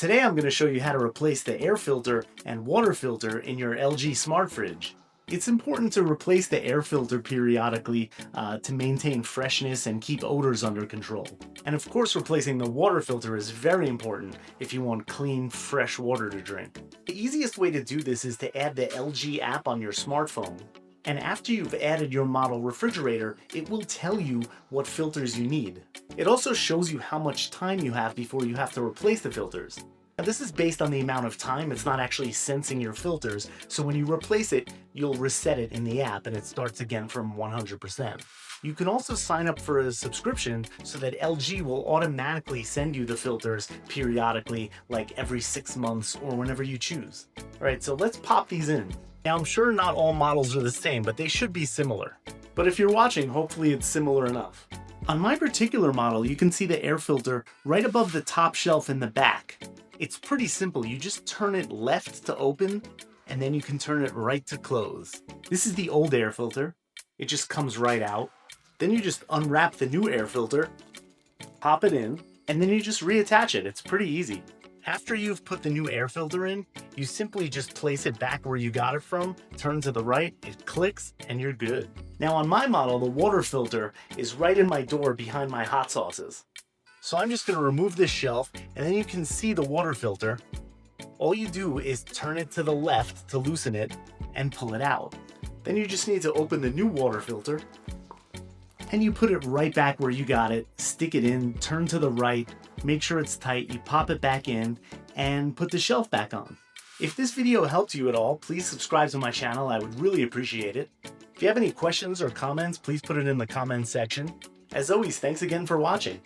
Today I'm going to show you how to replace the air filter and water filter in your LG smart fridge. It's important to replace the air filter periodically to maintain freshness and keep odors under control. And of course, replacing the water filter is very important if you want clean, fresh water to drink. The easiest way to do this is to add the LG app on your smartphone. And after you've added your model refrigerator, it will tell you what filters you need. It also shows you how much time you have before you have to replace the filters. Now this is based on the amount of time. It's not actually sensing your filters, so when you replace it, you'll reset it in the app and it starts again from 100%. You can also sign up for a subscription so that LG will automatically send you the filters periodically, like every 6 months or whenever you choose. All right, so let's pop these in. Now I'm sure not all models are the same, but they should be similar. But if you're watching, hopefully it's similar enough. On my particular model, you can see the air filter right above the top shelf in the back. It's pretty simple. You just turn it left to open, and then you can turn it right to close. This is the old air filter. It just comes right out. Then you just unwrap the new air filter, pop it in, and then you just reattach it. It's pretty easy. After you've put the new air filter in, you simply just place it back where you got it from, turn to the right, it clicks, and you're good. Now on my model, the water filter is right in my door behind my hot sauces. So I'm just going to remove this shelf, and then you can see the water filter. All you do is turn it to the left to loosen it and pull it out. Then you just need to open the new water filter, and you put it right back where you got it, stick it in, turn to the right, make sure it's tight, you pop it back in, and put the shelf back on. If this video helped you at all, please subscribe to my channel. I would really appreciate it. If you have any questions or comments, please put it in the comments section. As always, thanks again for watching.